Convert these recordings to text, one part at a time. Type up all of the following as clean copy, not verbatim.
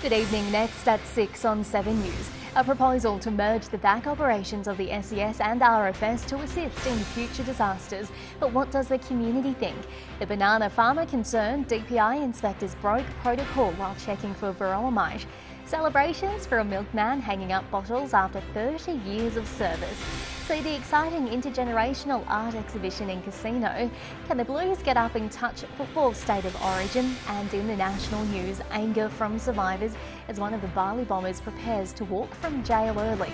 Good evening. Next at 6 on 7 News. A proposal to merge the back operations of the SES and RFS to assist in future disasters. But what does the community think? The banana farmer concerned DPI inspectors broke protocol while checking for varroa mite. Celebrations for a milkman hanging up bottles after 30 years of service. See the exciting intergenerational art exhibition in Casino. Can the Blues get up in touch at football's state of origin? And in the national news, anger from survivors as one of the Bali bombers prepares to walk from jail early.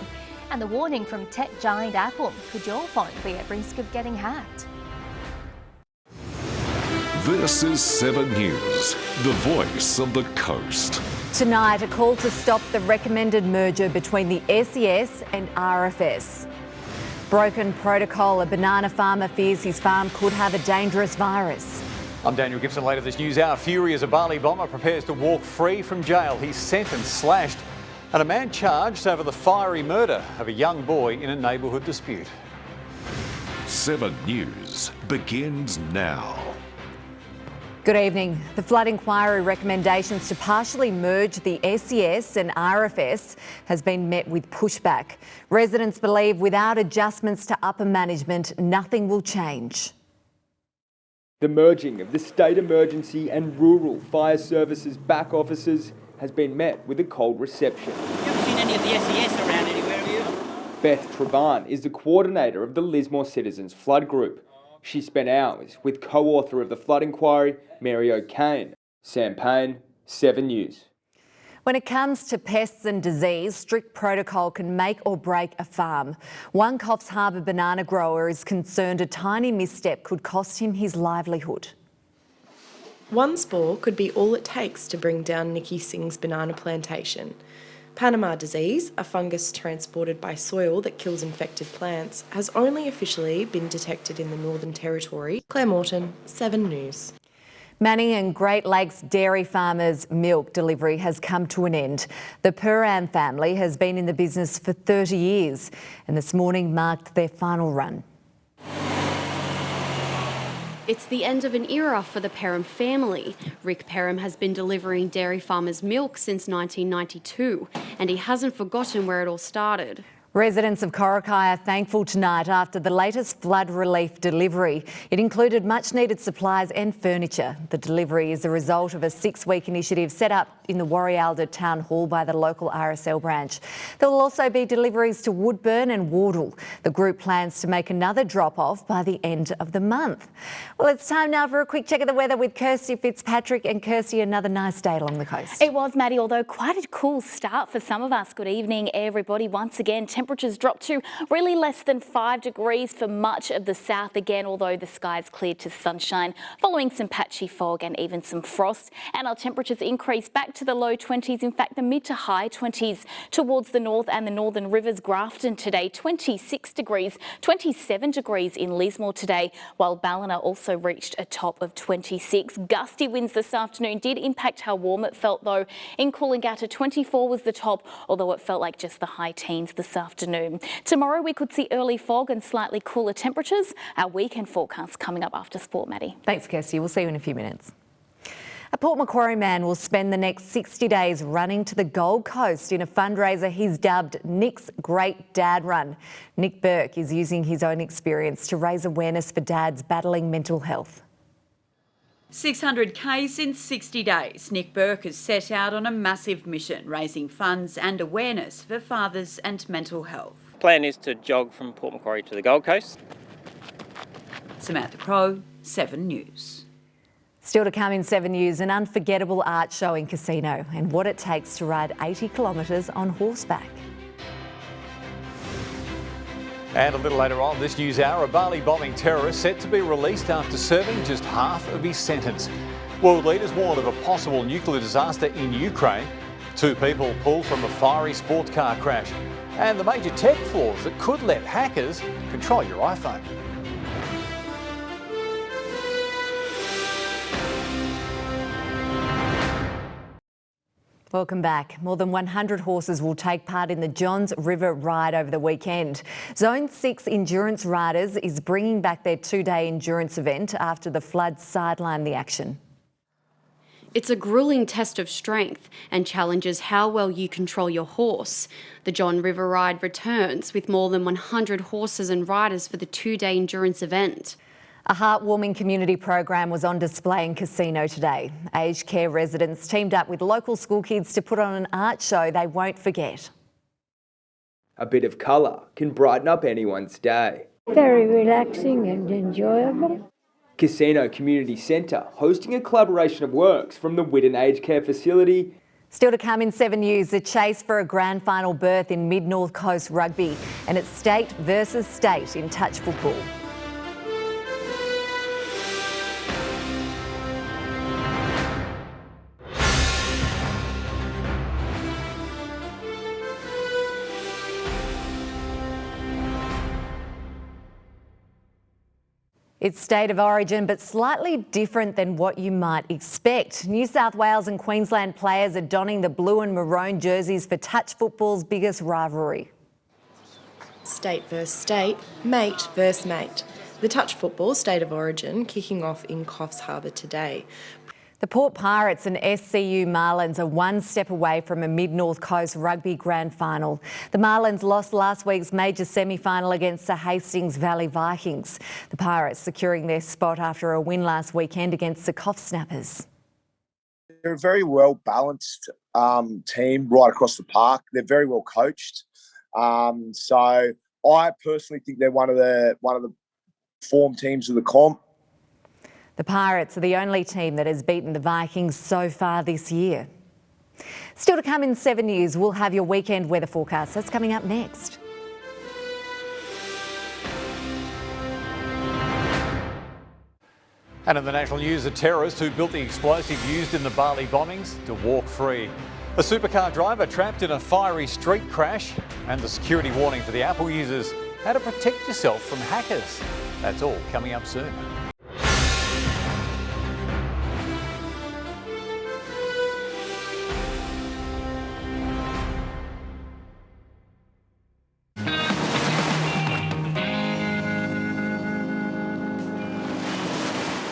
And the warning from tech giant Apple, could your phone be at risk of getting hacked? This is 7 News, the voice of the coast. Tonight, a call to stop the recommended merger between the SES and RFS. Broken protocol, a banana farmer fears his farm could have a dangerous virus. I'm Daniel Gibson. Later this news hour, fury as a Bali bomber prepares to walk free from jail. His sentence slashed, and a man charged over the fiery murder of a young boy in a neighbourhood dispute. 7 News begins now. Good evening. The flood inquiry recommendations to partially merge the SES and RFS has been met with pushback. Residents believe without adjustments to upper management, nothing will change. The merging of the State Emergency and Rural Fire Services back offices has been met with a cold reception. You haven't seen any of the SES around anywhere, have you? Beth Travan is the coordinator of the Lismore Citizens Flood Group. She spent hours with co-author of the flood inquiry, Mary O'Kane. Sam Payne, 7 News. When it comes to pests and disease, strict protocol can make or break a farm. One Coffs Harbour banana grower is concerned a tiny misstep could cost him his livelihood. One spore could be all it takes to bring down Nikki Singh's banana plantation. Panama disease, a fungus transported by soil that kills infected plants, has only officially been detected in the Northern Territory. Claire Morton, 7 News. Manning and Great Lakes dairy farmers' milk delivery has come to an end. The Puran family has been in the business for 30 years and this morning marked their final run. It's the end of an era for the Perham family. Rick Perham has been delivering dairy farmers' milk since 1992, and he hasn't forgotten where it all started. Residents of Corrockeye are thankful tonight after the latest flood relief delivery. It included much-needed supplies and furniture. The delivery is the result of a 6-week initiative set up in the Warrialda Town Hall by the local RSL branch. There will also be deliveries to Woodburn and Wardle. The group plans to make another drop-off by the end of the month. Well, it's time now for a quick check of the weather with Kirstie Fitzpatrick. And Kirstie, another nice day along the coast. It was, Maddie, although quite a cool start for some of us. Good evening, everybody. Once again, temperatures dropped to really less than 5 degrees for much of the south again, although the skies cleared to sunshine following some patchy fog and even some frost. And our temperatures increased back to the low 20s, in fact the mid to high 20s towards the north and the northern rivers. Grafton today 26 degrees, 27 degrees in Lismore today, while Ballina also reached a top of 26. Gusty winds this afternoon did impact how warm it felt though. In Coolangatta 24 was the top, although it felt like just the high teens this afternoon. Tomorrow we could see early fog and slightly cooler temperatures. Our weekend forecast coming up after sport, Maddie. Thanks, Kirstie. We'll see you in a few minutes. A Port Macquarie man will spend the next 60 days running to the Gold Coast in a fundraiser he's dubbed Nick's Great Dad Run. Nick Burke is using his own experience to raise awareness for dads battling mental health. 600 Ks in 60 days. Nick Burke has set out on a massive mission, raising funds and awareness for fathers and mental health. The plan is to jog from Port Macquarie to the Gold Coast. Samantha Crowe, 7 News. Still to come in 7 News, an unforgettable art show in Casino and what it takes to ride 80 kilometres on horseback. And a little later on this news hour, a Bali bombing terrorist set to be released after serving just half of his sentence. World leaders warned of a possible nuclear disaster in Ukraine. 2 people pulled from a fiery sports car crash. And the major tech flaws that could let hackers control your iPhone. Welcome back. More than 100 horses will take part in the Johns River Ride over the weekend. Zone 6 Endurance Riders is bringing back their 2-day endurance event after the flood sidelined the action. It's a grueling test of strength and challenges how well you control your horse. The John River Ride returns with more than 100 horses and riders for the 2-day endurance event. A heartwarming community program was on display in Casino today. Aged care residents teamed up with local school kids to put on an art show they won't forget. A bit of colour can brighten up anyone's day. Very relaxing and enjoyable. Casino Community Centre hosting a collaboration of works from the Whitten Aged Care Facility. Still to come in 7 News, the chase for a grand final berth in Mid-North Coast Rugby, and it's state versus state in touch football. It's state of origin, but slightly different than what you might expect. New South Wales and Queensland players are donning the blue and maroon jerseys for touch football's biggest rivalry. State versus state, mate versus mate. The touch football state of origin kicking off in Coffs Harbour today. The Port Pirates and SCU Marlins are one step away from a Mid-North Coast Rugby Grand Final. The Marlins lost last week's major semi-final against the Hastings Valley Vikings. The Pirates securing their spot after a win last weekend against the Cough Snappers. They're a very well-balanced team right across the park. They're very well coached. So I personally think they're one of the form teams of the comp. The Pirates are the only team that has beaten the Vikings so far this year. Still to come in 7 News, we'll have your weekend weather forecast. That's coming up next. And in the national news, the terrorist who built the explosive used in the Bali bombings to walk free. A supercar driver trapped in a fiery street crash, and the security warning for the Apple users: how to protect yourself from hackers. That's all coming up soon.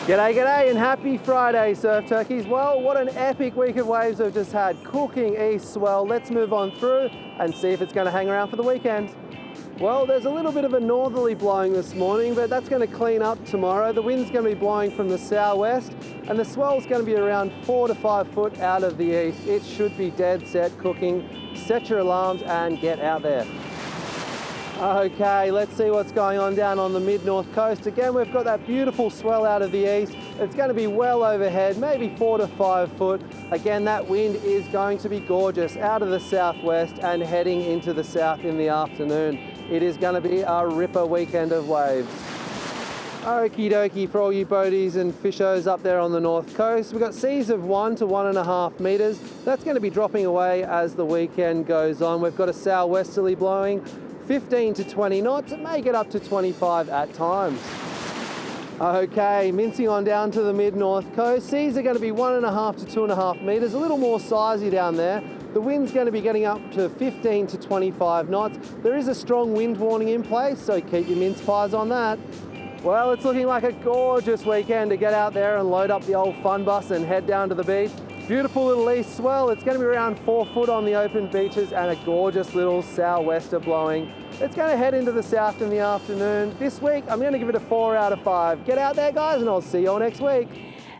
G'day and happy Friday, Surf Turkeys. Well, what an epic week of waves we've just had. Cooking east swell. Let's move on through and see if it's going to hang around for the weekend. Well, there's a little bit of a northerly blowing this morning, but that's going to clean up tomorrow. The wind's going to be blowing from the southwest, and the swell's going to be around 4 to 5 foot out of the east. It should be dead set cooking. Set your alarms and get out there. Okay, let's see what's going on down on the mid-north coast. Again, we've got that beautiful swell out of the east. It's going to be well overhead, maybe 4 to 5 foot. Again, that wind is going to be gorgeous out of the southwest and heading into the south in the afternoon. It is going to be a ripper weekend of waves. Okie dokie for all you boaties and fishers up there on the north coast. We've got seas of 1 to 1.5 metres. That's going to be dropping away as the weekend goes on. We've got a southwesterly blowing 15 to 20 knots. It may get up to 25 at times. Okay, mincing on down to the mid-north coast. Seas are going to be 1.5 to 2.5 metres, a little more sizey down there. The wind's going to be getting up to 15 to 25 knots. There is a strong wind warning in place, so keep your mince pies on that. Well, it's looking like a gorgeous weekend to get out there and load up the old fun bus and head down to the beach. Beautiful little east swell. It's going to be around 4 foot on the open beaches and a gorgeous little southwester blowing. It's going to head into the south in the afternoon. This week, I'm going to give it a 4 out of 5. Get out there, guys, and I'll see you all next week.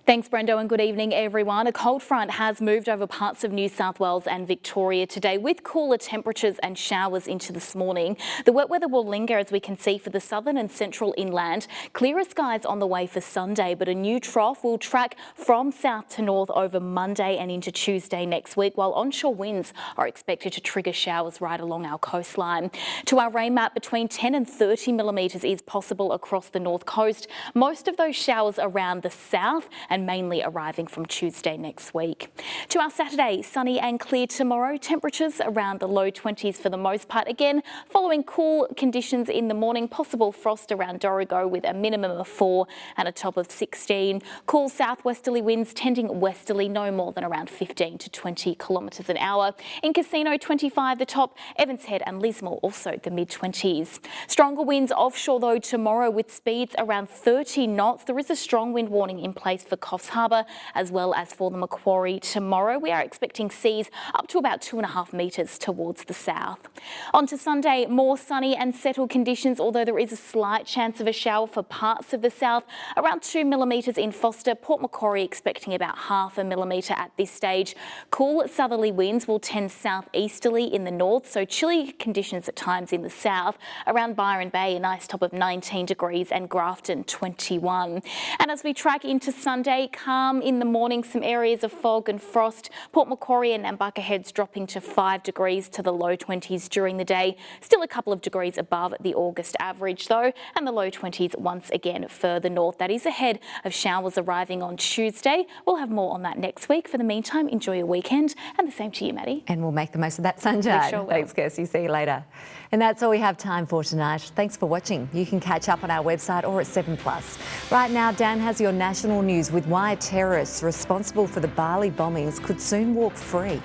Thanks, Brendo, and good evening, everyone. A cold front has moved over parts of New South Wales and Victoria today, with cooler temperatures and showers into this morning. The wet weather will linger, as we can see, for the southern and central inland. Clearer skies on the way for Sunday, but a new trough will track from south to north over Monday and into Tuesday next week, while onshore winds are expected to trigger showers right along our coastline. To our rain map, between 10 and 30 millimetres is possible across the north coast. Most of those showers around the south and mainly arriving from Tuesday next week. To our Saturday, sunny and clear tomorrow. Temperatures around the low 20s for the most part. Again, following cool conditions in the morning, possible frost around Dorrigo with a minimum of 4 and a top of 16. Cool southwesterly winds tending westerly, no more than around 15 to 20 kilometres an hour. In Casino, 25 the top. Evans Head and Lismore also the mid-20s. Stronger winds offshore though tomorrow with speeds around 30 knots. There is a strong wind warning in place for Coffs Harbour as well as for the Macquarie tomorrow. We are expecting seas up to about 2.5 metres towards the south. On to Sunday, more sunny and settled conditions, although there is a slight chance of a shower for parts of the south. Around 2 millimetres in Foster, Port Macquarie expecting about 0.5 millimetre at this stage. Cool southerly winds will tend southeasterly in the north, so chilly conditions at times in the south. Around Byron Bay, a nice top of 19 degrees and Grafton 21. And as we track into Sunday, calm in the morning, some areas of fog and frost. Port Macquarie and Nambucca Heads dropping to 5 degrees to the low 20s during the day. Still a couple of degrees above the August average though, and the low 20s once again further north. That is ahead of showers arriving on Tuesday. We'll have more on that next week. For the meantime, enjoy your weekend, and the same to you, Maddie. And we'll make the most of that sunshine. Sure will. Thanks, Kirstie. See you later. And that's all we have time for tonight. Thanks for watching. You can catch up on our website or at 7plus. Right now, Dan has your national news with why terrorists responsible for the Bali bombings could soon walk free.